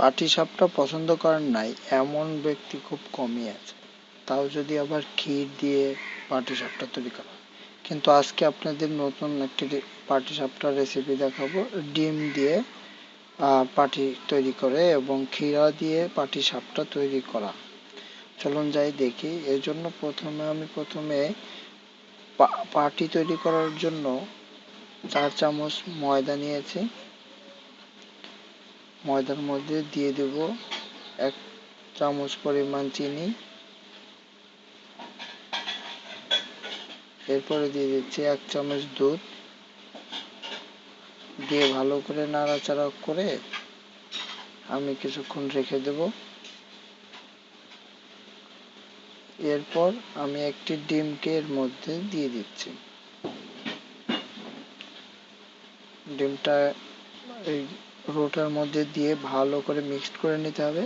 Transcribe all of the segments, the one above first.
পাটিসাপটা পছন্দ করেন নাই এমন ব্যক্তি খুব কমই আছে, তাও যদি আবার ক্ষীর দিয়ে পাটিসাপটা তৈরি করা হয়। কিন্তু আজকে আপনাদের নতুন একটি পাটিসাপটা রেসিপি দেখাবো, ডিম দিয়ে পাটি তৈরি করে এবং ক্ষীরা দিয়ে পাটিসাপটা তৈরি করা। চলুন যাই দেখি। এর জন্য প্রথমে পাটি তৈরি করার জন্য 4 চামচ ময়দা নিয়েছি। ময়দার মধ্যে দিয়ে দেব 1 চামচ পরিমাণ চিনি, এরপরে দিয়ে দিচ্ছি 1 চামচ দুধ, দিয়ে ভালো করে নাড়াচাড়া করে আমি কিছুক্ষণ রেখে দেব। এরপর আমি একটি ডিমকে এর মধ্যে দিয়ে দিচ্ছি। ডিমটা এই রোটার মধ্যে দিয়ে ভালো করে মিক্সড করে নিতে হবে।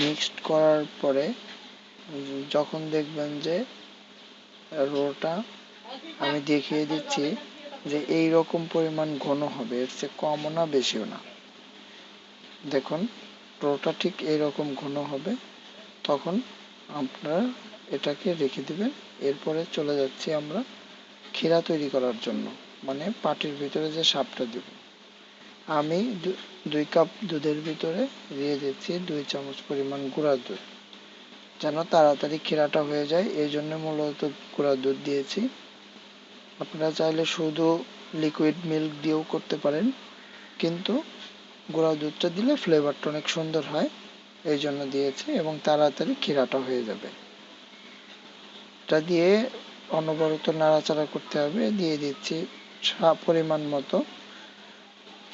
মিক্সড করার পরে যখন দেখবেন যে রোটা আমি দেখিয়ে দিচ্ছি যে এই রকম পরিমাণ ঘন হবে, এর চেয়ে কমও না বেশিও না। দেখুন রোটা ঠিক এইরকম ঘন হবে, তখন আপনারা এটাকে রেখে দিবেন। এরপরে চলে যাচ্ছি আমরা ক্ষীরা তৈরি করার জন্য, মানে পাটির ভিতরে যে সাপটা দেব। আমি 2 কাপ দুধের ভিতরে দিয়ে দিচ্ছি 2 চামচ পরিমাণ গুঁড়া দুধ, যেন তাড়াতাড়ি ক্ষীরাটা হয়ে যায়, এই জন্য মূলত গুঁড়া দুধ দিয়েছি। আপনারা চাইলে শুধু লিকুইড মিল্ক দিয়েও করতে পারেন, কিন্তু গুঁড়া দুধটা দিলে ফ্লেভারটা অনেক সুন্দর হয়, এই জন্য দিয়েছি এবং তাড়াতাড়ি ক্ষীরাটা হয়ে যাবে। এটা দিয়ে অনবরত নাড়াচাড়া করতে হবে। দিয়ে দিচ্ছি পরিমাণ মতো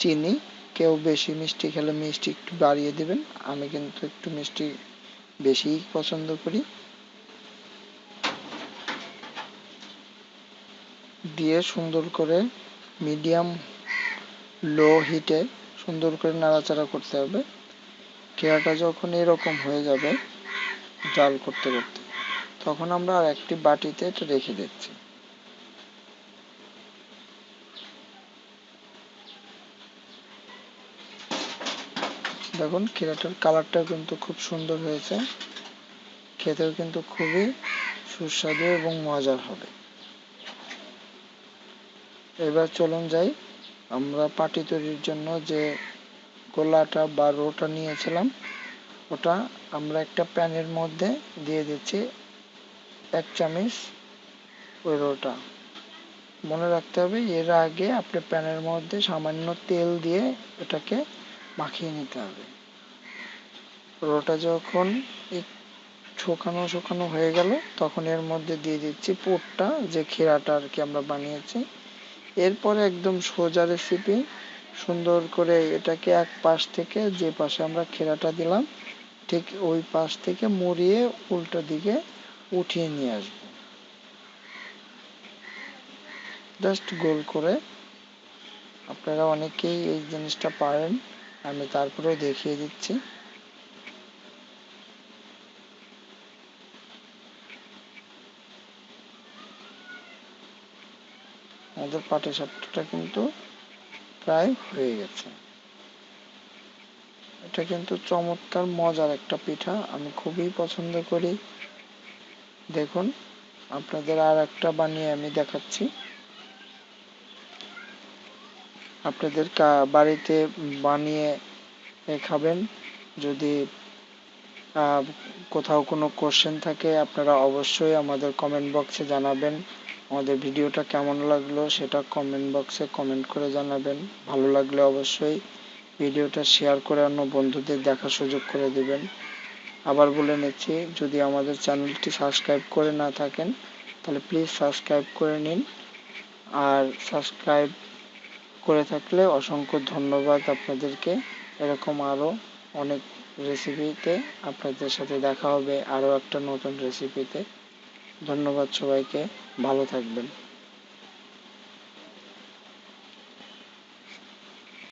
চিনি। কেউ বেশি মিষ্টি খেলে মিষ্টি একটু বাড়িয়ে দিবেন, আমি কিন্তু একটু মিষ্টি বেশি পছন্দ করি। দিয়ে সুন্দর করে মিডিয়াম লো হিটে সুন্দর করে নাড়াচাড়া করতে হবে। ক্ষীরাটা যখন এরকম হয়ে যাবে জাল করতে করতে, তখন আমরা আর একটি বাটিতে এটা রেখে দিচ্ছি। দেখুন ক্ষীরাটার কালারটা কিন্তু খুব সুন্দর হয়েছে, খেতেও কিন্তু খুবই সুস্বাদু এবং মজার হবে। এবার চলুন যাই, আমরা পাটি তৈরির জন্য যে গোলাটা বা রোটা নিয়েছিলাম, ওটা আমরা একটা প্যানের মধ্যে দিয়ে দিচ্ছি 1 চামচ ওই রোটা। মনে রাখতে হবে এর আগে আপনি প্যানের মধ্যে সামান্য তেল দিয়ে এটাকে মাখিয়ে নিতে হবে। রোটা যখন শুকানো হয়ে গেল, তখন এর মধ্যে দিয়ে দিচ্ছি পুরটা, যে ক্ষীরাটা আর কি আমরা বানিয়েছি। এরপরে একদম সোজা রেসিপি, সুন্দর করে এটাকে এক পাশ থেকে, যে পাশে আমরা ক্ষীরাটা দিলাম ঠিক ওই পাশ থেকে মুড়িয়ে উল্টো দিকে উঠিয়ে নিয়ে আসবো, জাস্ট গোল করে। আপনারা অনেকেই এই জিনিসটা পারেন, আমি তারপরেও দেখিয়ে দিচ্ছি। আমাদের পাটিসাপটাটা কিন্তু প্রায় হয়ে গেছে। এটা কিন্তু চমৎকার মজার একটা পিঠা, আমি খুবই পছন্দ করি। দেখুন আপনাদের আর একটা বানিয়ে আমি দেখাচ্ছি। আপনাদের বাড়িতে বানিয়ে খাবেন। যদি কোথাও কোনো কোশ্চেন থাকে আপনারা অবশ্যই আমাদের কমেন্ট বক্সে জানাবেন। আমাদের ভিডিওটা কেমন লাগলো সেটা কমেন্ট বক্সে কমেন্ট করে জানাবেন। ভালো লাগলে অবশ্যই ভিডিওটা শেয়ার করে অন্য বন্ধুদের দেখার সুযোগ করে দিবেন। আবার বলে নিচ্ছি, যদি আমাদের চ্যানেলটি সাবস্ক্রাইব করে না থাকেন তাহলে প্লিজ সাবস্ক্রাইব করে নিন। আর সাবস্ক্রাইব করে থাকলে অসংখ্য ধন্যবাদ আপনাদেরকে। এরকম আরও অনেক রেসিপিতে আপনাদের সাথে দেখা হবে, আরও একটা নতুন রেসিপিতে। ধন্যবাদ সবাইকে, ভালো থাকবেন।